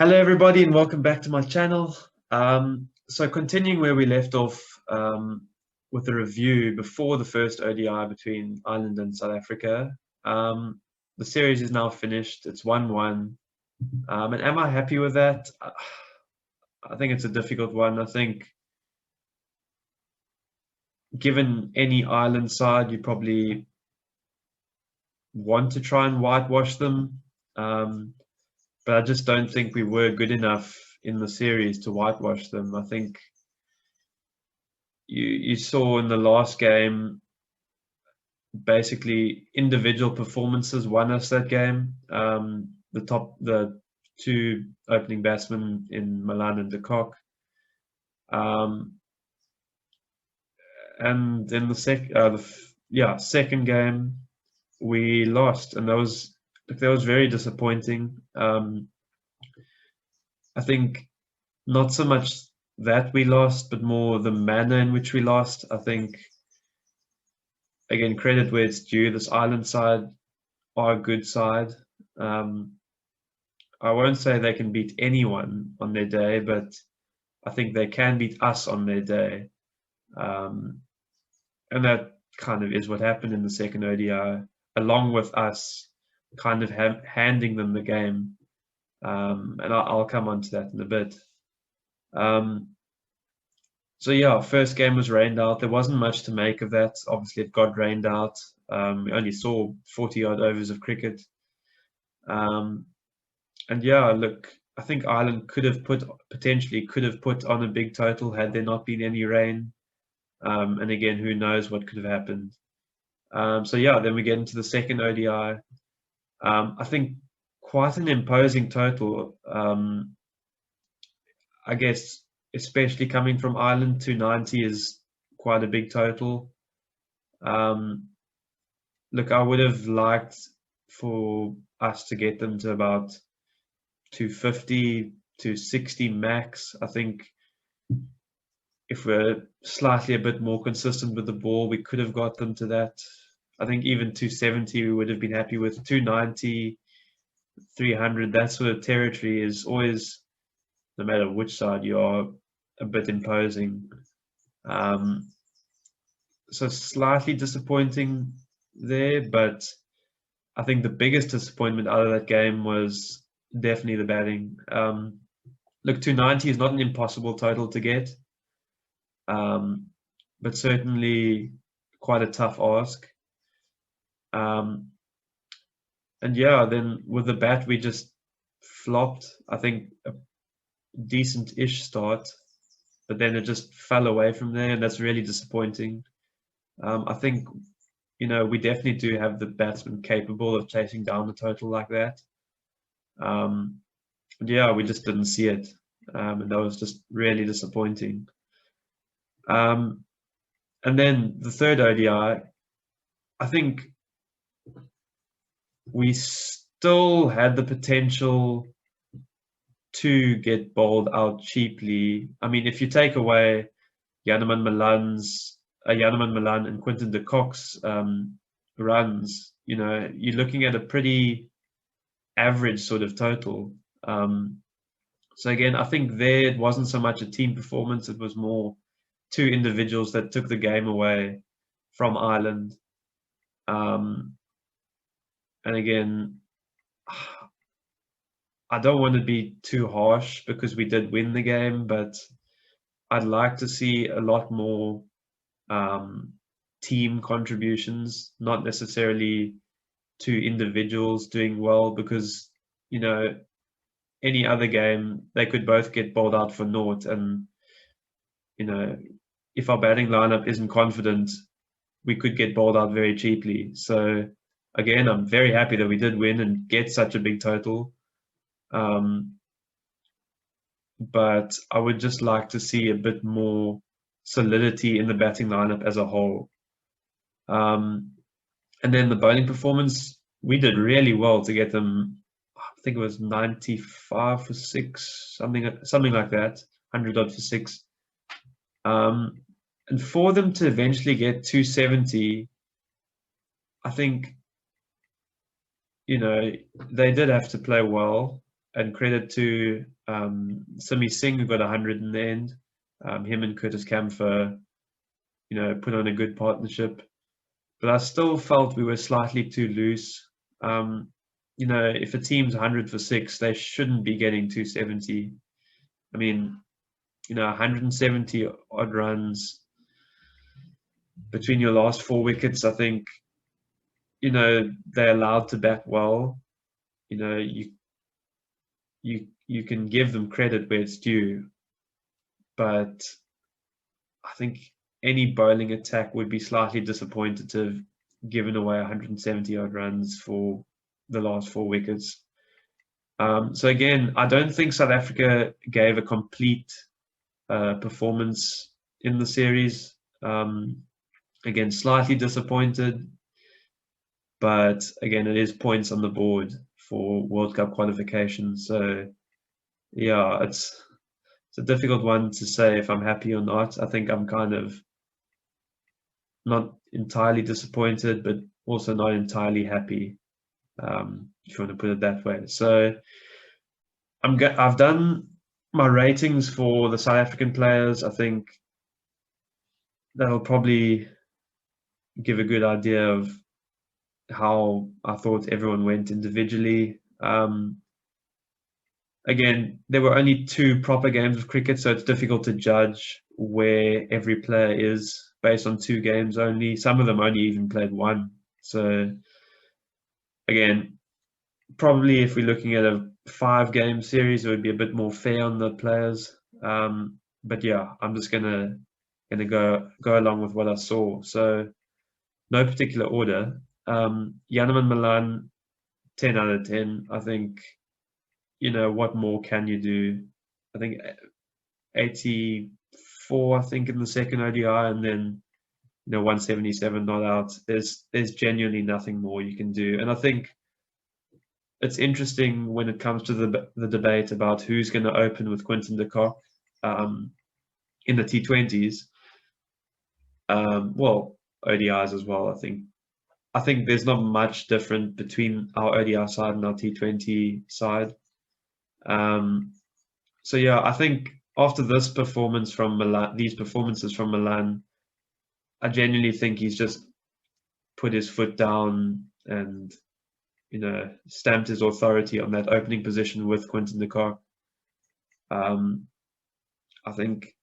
Hello, everybody, and welcome back to my channel. So continuing where we left off with the review before the first ODI between Ireland and South Africa. The series is now finished. It's 1-1. And am I happy with that? I think it's a difficult one. I think given any Ireland side, you probably want to try and whitewash them. But I just don't think we were good enough in the series to whitewash them. I think you saw in the last game, basically individual performances won us that game. The two opening batsmen in Milan and de Kock. And in the second game, we lost, and that was very disappointing. I think not so much that we lost, but more the manner in which we lost. I think, again, credit where it's due. This Ireland side are a good side. I won't say they can beat anyone on their day, but I think they can beat us on their day. And that kind of is what happened in the second ODI, along with us kind of handing them the game. And I'll come on to that in a bit. So yeah, first game was rained out. There wasn't much to make of that. Obviously, it got rained out. We only saw 40-odd overs of cricket. And yeah, look, I think Ireland potentially could have put on a big total had there not been any rain. And again, who knows what could have happened. So yeah, then we get into the second ODI. I think quite an imposing total. I guess, especially coming from Ireland, 290 is quite a big total. Look, I would have liked for us to get them to about 250, 260 max. I think if we're slightly a bit more consistent with the ball, we could have got them to that. I think even 270 we would have been happy with. 290, 300, that sort of territory is always, no matter which side you are, a bit imposing. So slightly disappointing there, but I think the biggest disappointment out of that game was definitely the batting. Look, 290 is not an impossible total to get, but certainly quite a tough ask. And yeah, then with the bat, we just flopped. I think a decent-ish start, but then it just fell away from there, and that's really disappointing. I think, we definitely do have the batsmen capable of chasing down the total like that. Yeah, we just didn't see it, and that was just really disappointing. And then the third ODI, I think we still had the potential to get bowled out cheaply. I mean, if you take away Janneman Malan and Quinton de Kock's runs, you're looking at a pretty average sort of total. So again, I think there it wasn't so much a team performance, it was more two individuals that took the game away from Ireland. And again, I don't want to be too harsh because we did win the game, but I'd like to see a lot more team contributions, not necessarily two individuals doing well, because any other game they could both get bowled out for naught, and if our batting lineup isn't confident, we could get bowled out very cheaply. So again, I'm very happy that we did win and get such a big total. But I would just like to see a bit more solidity in the batting lineup as a whole. And then the bowling performance, we did really well to get them. I think it was 95 for 6, something like that, 100 odd for 6. And for them to eventually get 270, I think, they did have to play well. and credit to Simi Singh, who got 100 in the end. Him and Curtis Camphor, put on a good partnership. But I still felt we were slightly too loose. If a team's 100 for 6, they shouldn't be getting 270. I mean, 170 odd runs between your last 4 wickets. I think, they're allowed to bat well. You can give them credit where it's due, but I think any bowling attack would be slightly disappointed to have given away 170 odd runs for the last 4 wickets. So again, I don't think South Africa gave a complete performance in the series. Again, slightly disappointed, but again, it is points on the board for World Cup qualification. So yeah, it's a difficult one to say if I'm happy or not. I think I'm kind of not entirely disappointed, but also not entirely happy, if you want to put it that way. So I've done my ratings for the South African players. I think that'll probably give a good idea of how I thought everyone went individually. Again, there were only 2 proper games of cricket, so it's difficult to judge where every player is based on 2 games only. Some of them only even played 1. So again, probably if we're looking at a 5-game series, it would be a bit more fair on the players. But yeah, I'm just gonna go along with what I saw. So no particular order. Janneman Malan, 10 out of 10. I think, what more can you do? I think 84, I think, in the second ODI, and then 177 not out. There's genuinely nothing more you can do. And I think it's interesting when it comes to the debate about who's going to open with Quinton de Kock in the T20s. Well, ODIs as well. I think there's not much different between our ODI side and our T20 side. So yeah, I think after this performance from Milan, these performances from Milan, I genuinely think he's just put his foot down and stamped his authority on that opening position with Quinton de Kock. I think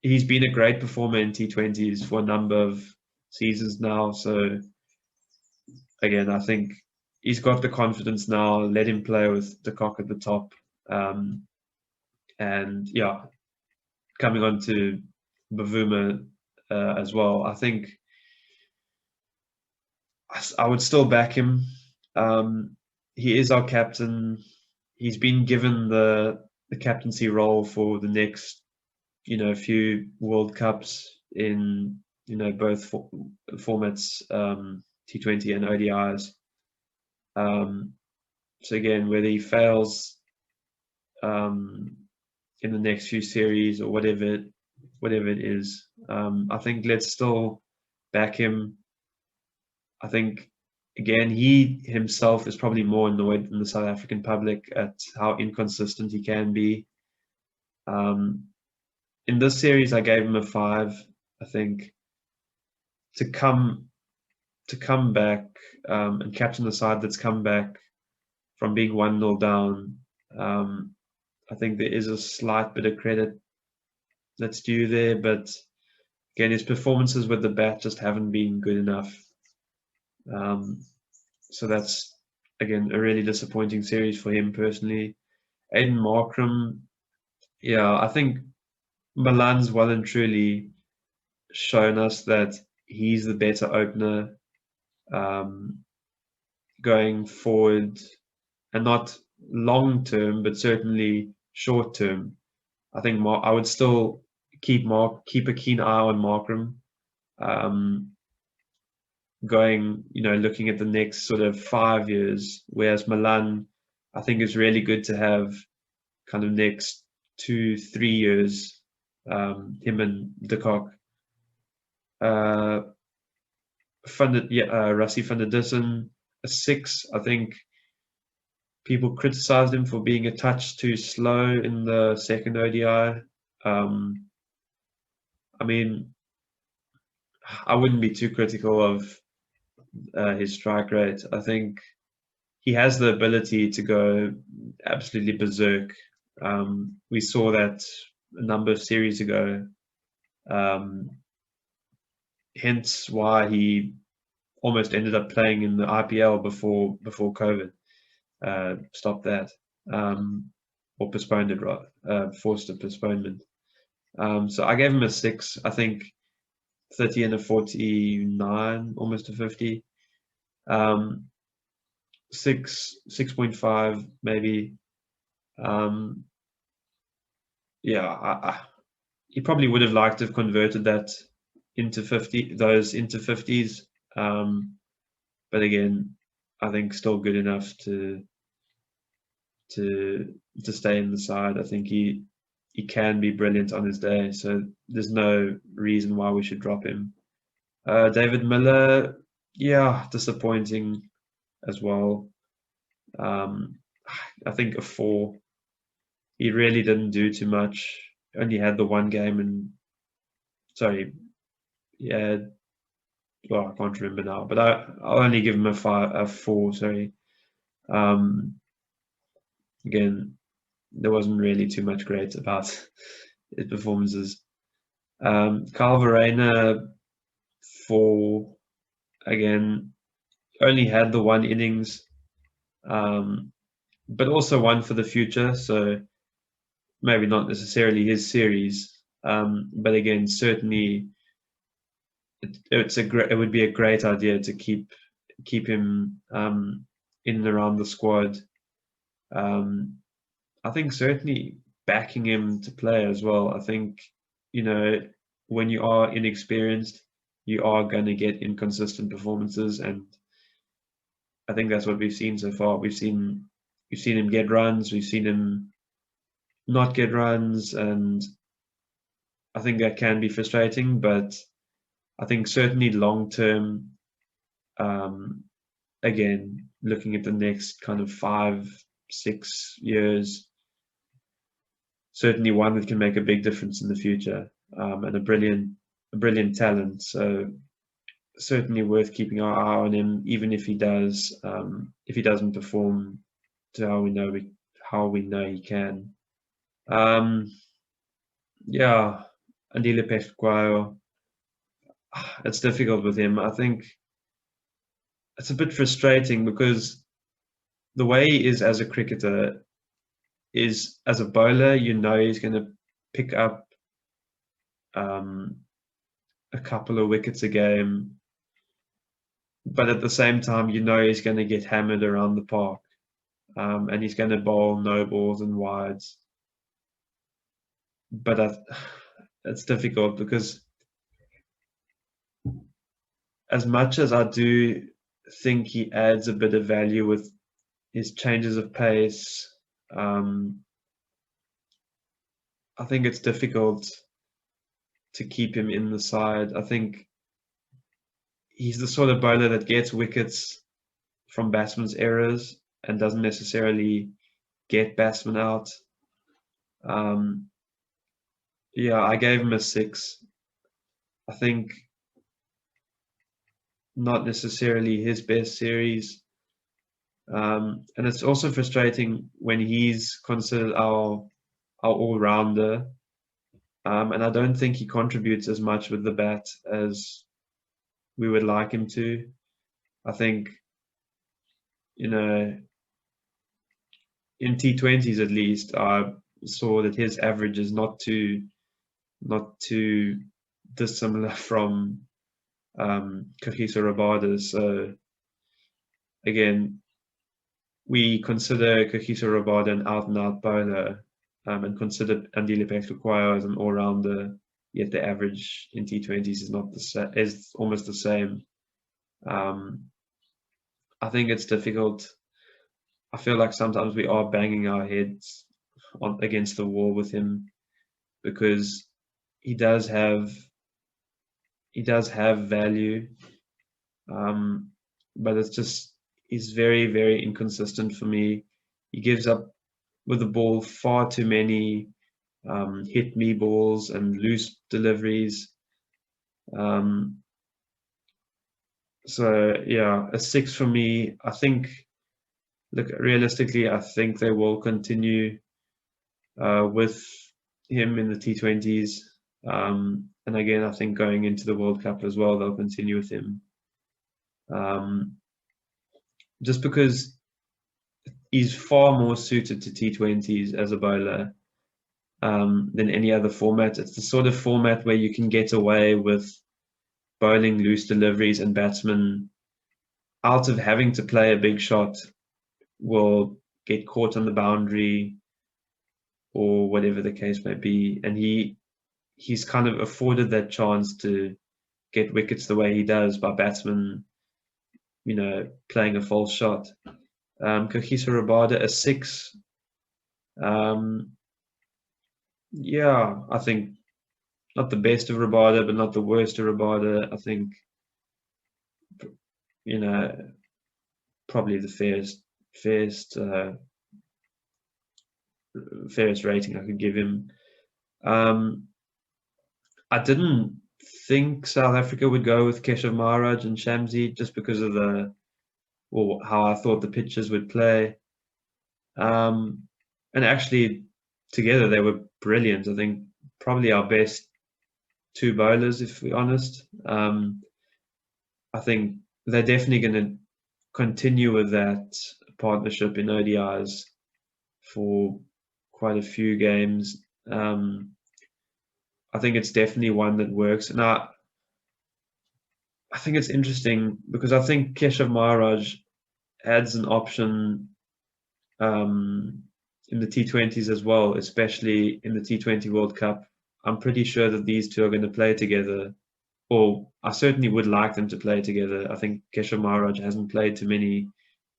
he's been a great performer in T20s for a number of seasons now. So again, I think he's got the confidence now. Let him play with de Kock at the top. And yeah, coming on to Bavuma as well, I think I would still back him. He is our captain. He's been given the captaincy role for the next, few World Cups in, both formats, T20 and ODIs. So again, whether he fails in the next few series or whatever it is, I think let's still back him. I think, again, he himself is probably more annoyed than the South African public at how inconsistent he can be. In this series, I gave him a 5. I think to come back and captain the side that's come back from being 1-0 down, I think there is a slight bit of credit that's due there. But again, his performances with the bat just haven't been good enough. So that's, again, a really disappointing series for him personally. Aiden Markram, yeah, I think Milan's well and truly shown us that he's the better opener going forward, and not long term, but certainly short term. I think I would still keep a keen eye on Markram. Going, looking at the next sort of 5 years, whereas Milan, I think it's really good to have kind of next 2-3 years, him and de Kock. Rassie van der Dussen, a 6. I think People criticized him for being a touch too slow in the second ODI. I mean, I wouldn't be too critical of his strike rate. I think he has the ability to go absolutely berserk. We saw that a number of series ago. Um, hence why he almost ended up playing in the IPL before COVID stopped that, or postponed it, rather, forced a postponement. So I gave him a 6. I think 30 and a 49, almost a 50. 6.5 maybe. Yeah, he probably would have liked to have converted that into 50, those into 50s. But again, I think still good enough to stay in the side. I think he can be brilliant on his day, so there's no reason why we should drop him. David Miller, yeah, disappointing as well. I think a 4. He really didn't do too much. Only had the one game, and sorry, yeah, well, I can't remember now, but I'll only give him a 4. Sorry. Again, there wasn't really too much great about his performances. Kyle Verreynne, 4. Again, only had the one innings, but also one for the future. So maybe not necessarily his series, but again, certainly it would be a great idea to keep him in and around the squad. I think certainly backing him to play as well. I think, when you are inexperienced, you are going to get inconsistent performances, and I think that's what we've seen so far. We've seen him get runs, we've seen him not get runs, and I think that can be frustrating. But I think certainly long term, again, looking at the next kind of 5-6 years, certainly one that can make a big difference in the future, and a brilliant talent. So certainly worth keeping our eye on him, even if he doesn't perform to how we know he can. Yeah, Andile Pesquayo, it's difficult with him. I think it's a bit frustrating because the way he is as a cricketer is, as a bowler, he's going to pick up a couple of wickets a game, but at the same time, he's going to get hammered around the park, and he's going to bowl no balls and wides. But it's difficult because as much as I do think he adds a bit of value with his changes of pace, I think it's difficult to keep him in the side. I think he's the sort of bowler that gets wickets from batsmen's errors and doesn't necessarily get batsmen out. Yeah, I gave him a 6. I think not necessarily his best series. And it's also frustrating when he's considered our all-rounder. And I don't think he contributes as much with the bat as we would like him to. I think, in T20s at least, I saw that his average is not too dissimilar from Kagiso Rabada's. So again, we consider Kagiso Rabada an out-and-out bowler, and consider Andile Pesquayo as an all-rounder. Yet the average in T20s is almost the same. I think it's difficult. I feel like sometimes we are banging our heads against the wall with him, because he does have value, but he's very, very inconsistent for me. He gives up with the ball far too many hit me balls and loose deliveries. So yeah, a 6 for me. I think, look, realistically, I think they will continue with him in the T20s. And again, I think going into the World Cup as well, they'll continue with him. Just because he's far more suited to T20s as a bowler than any other format. It's the sort of format where you can get away with bowling loose deliveries, and batsmen, out of having to play a big shot, will get caught on the boundary or whatever the case may be. And he's kind of afforded that chance to get wickets the way he does by batsmen, playing a false shot. Kagiso Rabada, a 6. Yeah, I think not the best of Rabada, but not the worst of Rabada. I think, probably the fairest rating I could give him. I didn't think South Africa would go with Keshav Maharaj and Shamsi just because of how I thought the pitches would play. And actually, together they were brilliant. I think probably our best two bowlers, if we're honest. I think they're definitely going to continue with that partnership in ODIs for quite a few games. I think it's definitely one that works. And I think it's interesting because I think Keshav Maharaj adds an option in the T20s as well, especially in the T20 World Cup. I'm pretty sure that these two are going to play together, or I certainly would like them to play together. I think Keshav Maharaj hasn't played too many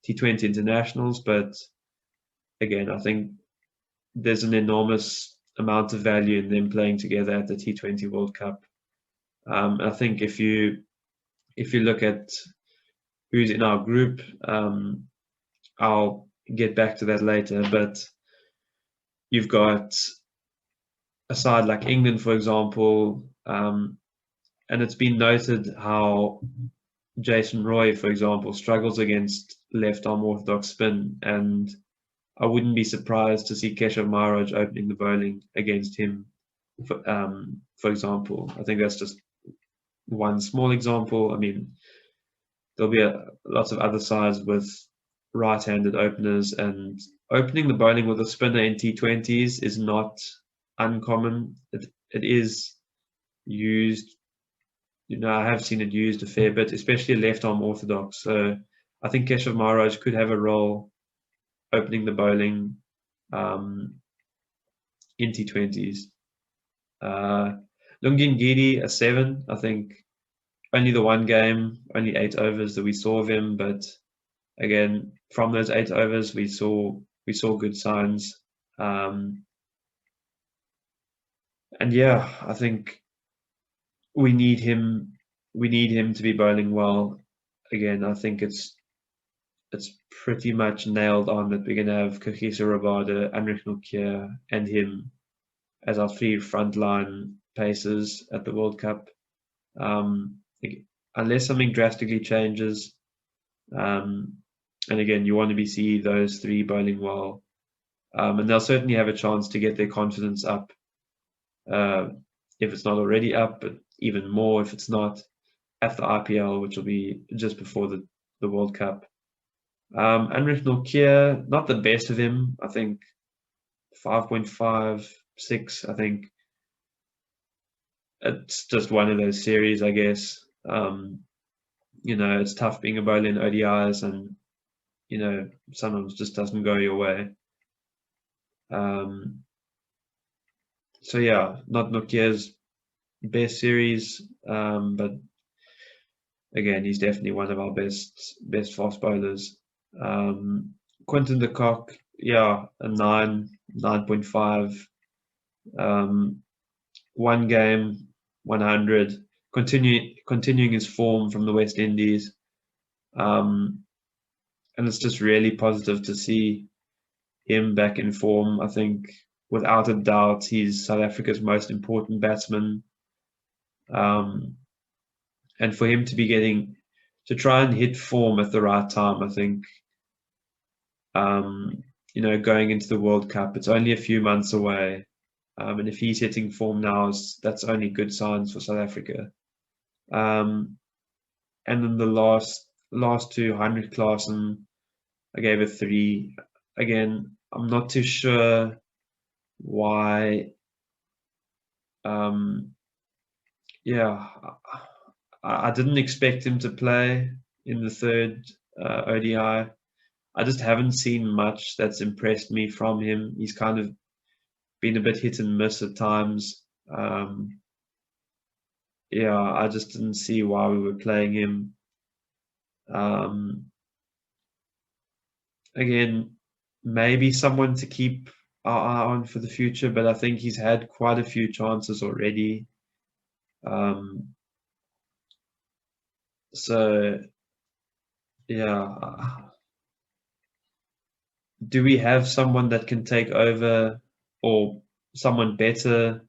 T20 internationals, but again, I think there's an enormous amount of value in them playing together at the T20 World Cup. I think if you look at who's in our group, I'll get back to that later, but you've got a side like England, for example, and it's been noted how Jason Roy, for example, struggles against left-arm orthodox spin, and I wouldn't be surprised to see Keshav Maharaj opening the bowling against him, for example. I think that's just one small example. I mean, there'll be lots of other sides with right-handed openers, and opening the bowling with a spinner in T20s is not uncommon. It is used. I have seen it used a fair bit, especially left-arm orthodox. So I think Keshav Maharaj could have a role opening the bowling in T20s. Lungin Giri, a 7. I think only the one game, only 8 overs that we saw of him, but again, from those 8 overs, we saw good signs. And yeah, I think we need him. We need him to be bowling well. Again, I think it's pretty much nailed on that we're going to have Kagiso Rabada, Anrich Nortje, and him as our 3 frontline pacers at the World Cup. Unless something drastically changes, and again, you want to see those 3 bowling well, and they'll certainly have a chance to get their confidence up, if it's not already up, but even more if it's not, at the IPL, which will be just before the World Cup. Anrich Nortje, not the best of him. I think 5.5, 6. I think it's just one of those series, I guess. It's tough being a bowler in ODIs, and sometimes just doesn't go your way. So yeah, not Nortje's best series, but again, he's definitely one of our best fast bowlers. Quinton de Kock, yeah, a 9, 9.5. One game, 100. Continuing his form from the West Indies. And it's just really positive to see him back in form. I think without a doubt, he's South Africa's most important batsman. And for him to be getting to try and hit form at the right time, I think, going into the World Cup, it's only a few months away. And if he's hitting form now, that's only good signs for South Africa. And then the last two, 100 class, and I gave it 3. Again, I'm not too sure why. Yeah, I didn't expect him to play in the third ODI. I just haven't seen much that's impressed me from him. He's kind of been a bit hit and miss at times. Yeah, I just didn't see why we were playing him. Again, maybe someone to keep our eye on for the future, but I think he's had quite a few chances already. So, yeah. Do we have someone that can take over or someone better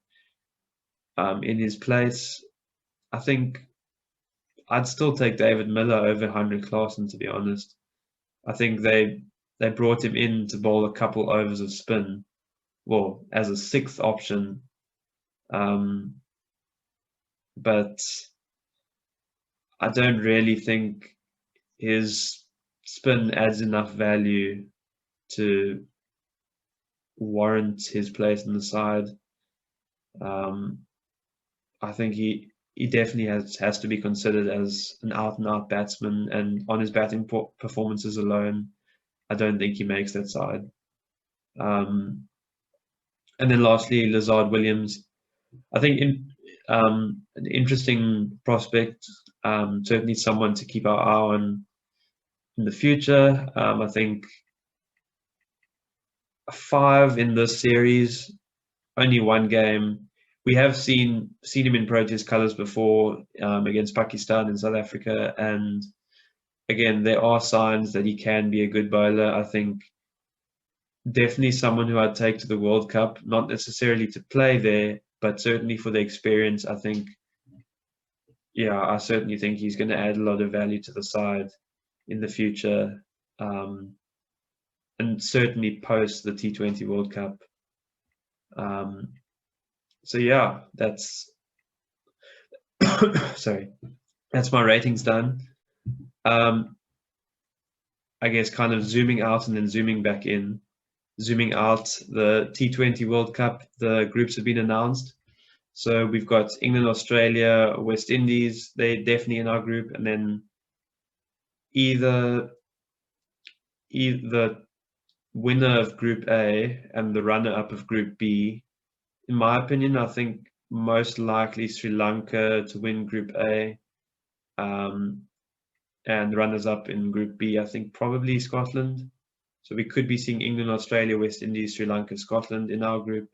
in his place? I think I'd still take David Miller over Heinrich Klaasen, to be honest. I think they brought him in to bowl a couple overs of spin, well, as a 6th option. But I don't really think his spin adds enough value to warrant his place in the side. I think he definitely has to be considered as an out-and-out batsman, and on his batting performances alone, I don't think he makes that side. And then lastly, Lazard Williams. I think an interesting prospect, certainly someone to keep our eye on in the future. I think 5 in this series, only 1 game. We have seen him in Proteas colours before against Pakistan and South Africa, and again, there are signs that he can be a good bowler. I think definitely someone who I'd take to the World Cup, not necessarily to play there, but certainly for the experience. I think, yeah, I certainly think he's going to add a lot of value to the side in the future, and certainly post the T20 World Cup. So yeah, that's sorry, that's my ratings done. I guess kind of zooming out and then zooming back in. Zooming out, the T20 World Cup, the groups have been announced. So we've got England, Australia, West Indies. They're definitely in our group, and then either the winner of Group A and the runner-up of Group B. In my opinion, I think most likely Sri Lanka to win Group A, and runners-up in Group B, I think probably Scotland. So we could be seeing England, Australia, West Indies, Sri Lanka, Scotland in our group.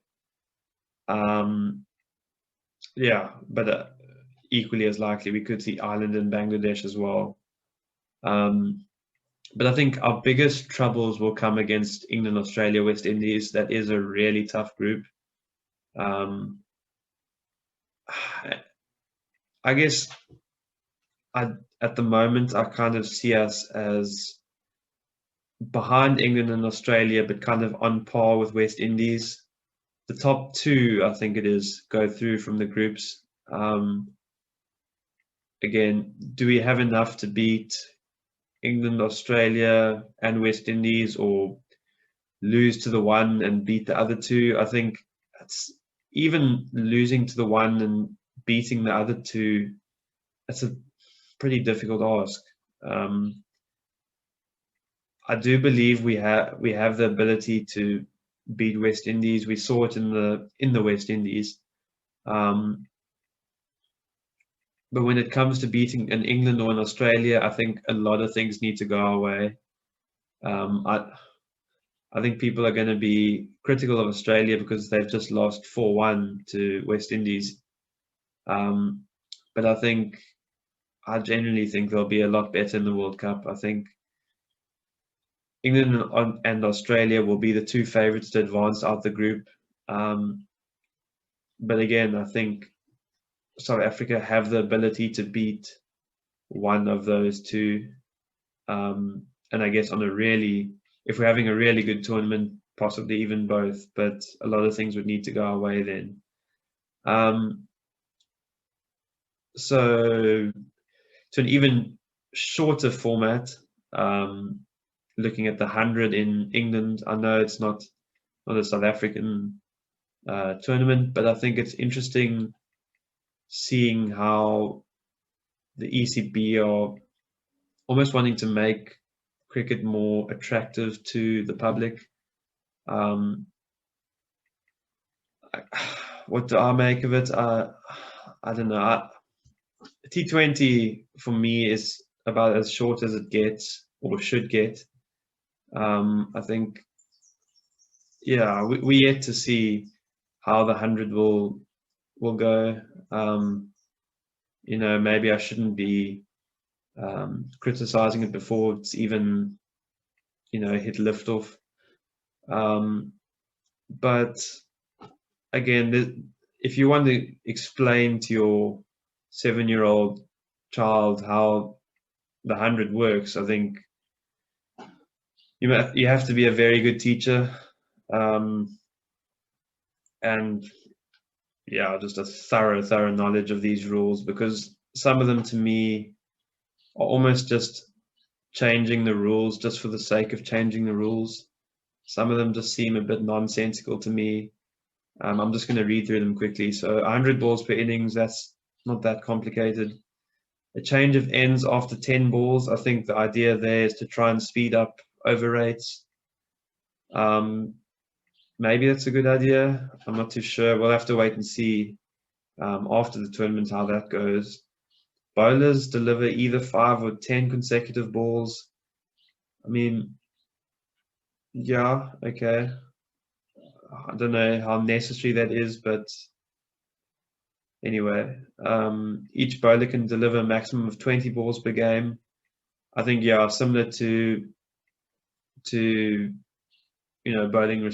Yeah, but equally as likely we could see Ireland and Bangladesh as well. But I think our biggest troubles will come against England, Australia, West Indies. That is a really tough group. I guess at the moment, I kind of see us as behind England and Australia, but kind of on par with West Indies. The top 2, I think it is, go through from the groups. Again, do we have enough to beat England, Australia, and West Indies, or lose to the one and beat the other 2? I think that's even losing to the one and beating the other 2. That's a pretty difficult ask. I do believe we have the ability to beat West Indies. We saw it in the West Indies. But when it comes to beating an England or an Australia, I think a lot of things need to go our way. I think people are going to be critical of Australia because they've just lost 4-1 to West Indies. But I genuinely think they'll be a lot better in the World Cup. I think England and Australia will be the two favorites to advance out the group. But again, I think South Africa have the ability to beat one of those two. And I guess if we're having a really good tournament, possibly even both, but a lot of things would need to go our way then. So to an even shorter format, looking at the 100 in England, I know it's not a South African tournament, but I think it's interesting seeing how the ECB are almost wanting to make cricket more attractive to the public. What do I make of it? I don't know. T20 for me is about as short as it gets or should get. I think, yeah, we yet to see how the 100 will go. Maybe I shouldn't be criticizing it before it's even hit liftoff. But again, if you want to explain to your 7-year-old child how the 100 works, I think you have to be a very good teacher, and yeah, just a thorough knowledge of these rules, because some of them to me are almost just changing the rules just for the sake of changing the rules. Some of them just seem a bit nonsensical to me. I'm just going to read through them quickly. So 100 balls per innings, that's not that complicated. A change of ends after 10 balls. I think the idea there is to try and speed up over rates. Maybe that's a good idea. I'm not too sure. We'll have to wait and see after the tournament how that goes. Bowlers deliver either 5 or 10 consecutive balls. I mean, yeah, okay. I don't know how necessary that is, but anyway, each bowler can deliver a maximum of 20 balls per game. I think, yeah, similar to bowling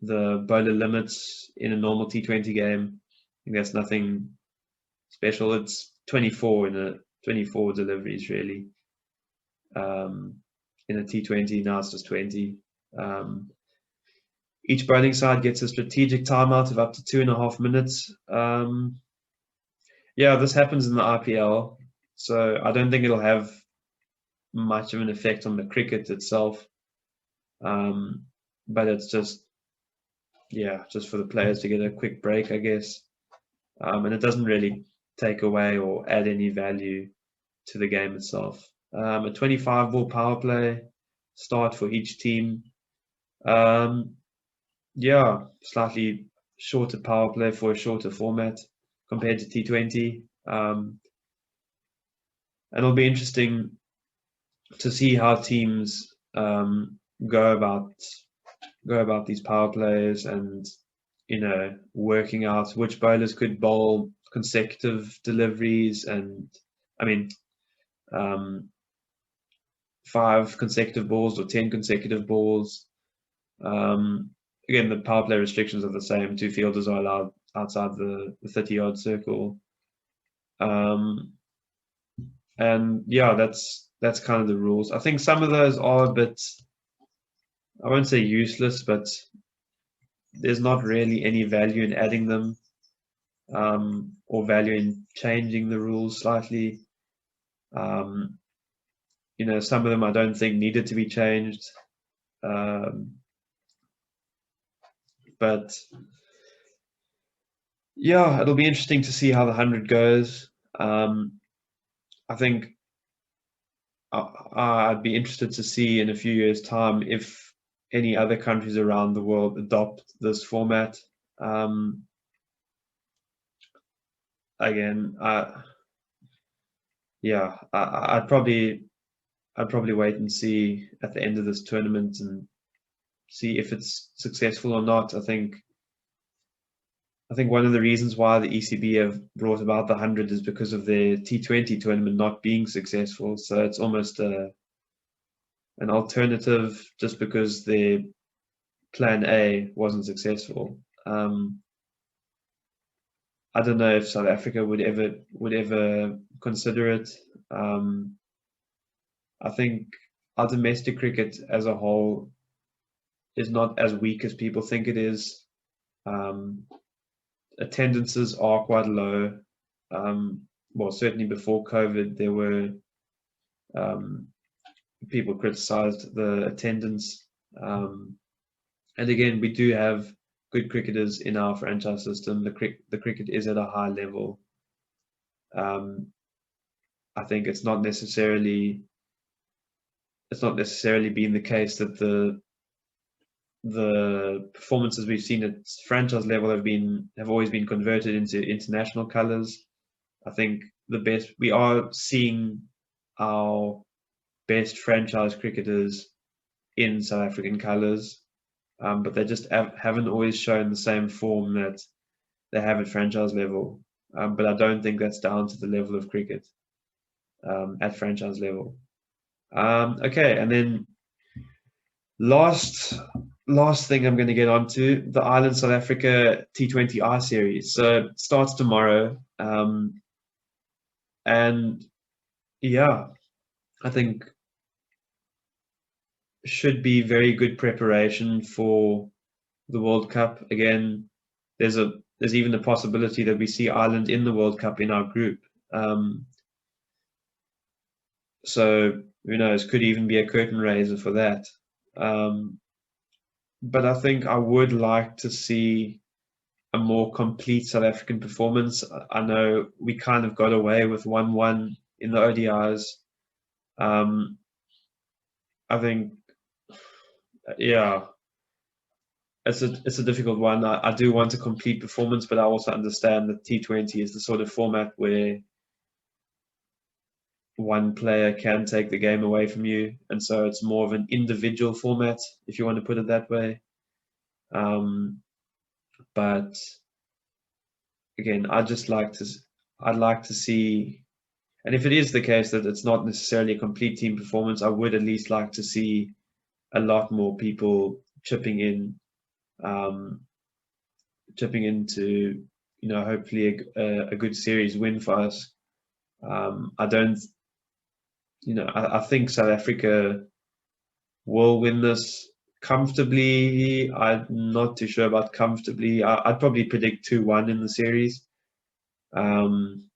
the bowler limits in a normal T20 game. I think that's nothing special. It's 24 deliveries really. In a T20 now it's just 20. Each bowling side gets a strategic timeout of up to 2.5 minutes. Yeah, this happens in the IPL, so I don't think it'll have much of an effect on the cricket itself. But it's just for the players to get a quick break, I guess. And it doesn't really take away or add any value to the game itself. A 25 ball power play start for each team. Slightly shorter power play for a shorter format compared to T20. And it'll be interesting to see how teams go about these power plays, and working out which bowlers could bowl consecutive deliveries, and 5 consecutive balls or 10 consecutive balls. Again, the power play restrictions are the same. 2 fielders are allowed outside the 30-yard circle. And yeah, that's kind of the rules. I think some of those are a bit, I won't say useless, but there's not really any value in adding them, or value in changing the rules slightly. Some of them I don't think needed to be changed. But yeah, it'll be interesting to see how the 100 goes. I think I'd be interested to see in a few years' time if any other countries around the world adopt this format. Again, I'd probably wait and see at the end of this tournament and see if it's successful or not. I think one of the reasons why the ECB have brought about the 100 is because of their T20 tournament not being successful. So it's almost an alternative just because their plan A wasn't successful. I don't know if South Africa would ever consider it. I think our domestic cricket as a whole is not as weak as people think it is. Attendances are quite low. Well, certainly before COVID, there were people criticized the attendance. And again, we do have good cricketers in our franchise system. The cricket is at a high level. I think it's not necessarily been the case that the performances we've seen at franchise level have always been converted into international colors. I think we are seeing our best franchise cricketers in South African colors, but they just haven't always shown the same form that they have at franchise level. But I don't think that's down to the level of cricket at franchise level. Okay, and then last thing I'm going to get onto, the Ireland South Africa T20I series. So it starts tomorrow, and yeah, I think should be very good preparation for the World Cup. Again, there's even a possibility that we see Ireland in the World Cup in our group. So who knows? Could even be a curtain raiser for that. But I think I would like to see a more complete South African performance. I know we kind of got away with 1-1 in the ODIs. I think, yeah, it's a difficult one. I do want a complete performance, but I also understand that T20 is the sort of format where one player can take the game away from you, and so it's more of an individual format, if you want to put it that way. But again, I'd like to see, and if it is the case that it's not necessarily a complete team performance, I would at least like to see a lot more people chipping in, to, hopefully a good series win for us. I think South Africa will win this comfortably. I'm not too sure about comfortably. I'd probably predict 2-1 in the series. Again,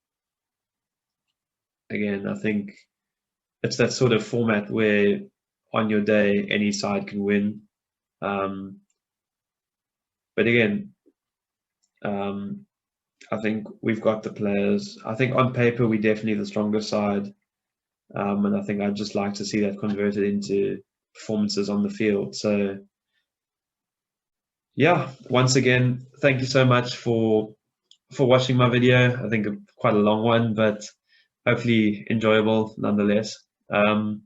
I think it's that sort of format where on your day any side can win. But again, I think we've got the players. I think on paper we're definitely the stronger side, and I think I'd just like to see that converted into performances on the field. So yeah, once again, thank you so much for watching my video. I think quite a long one, but hopefully enjoyable nonetheless. And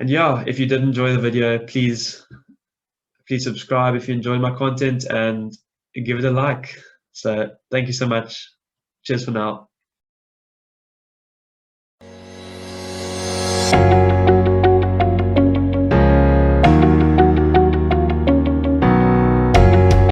yeah, if you did enjoy the video, please subscribe if you enjoyed my content and give it a like. So thank you so much. Cheers for now.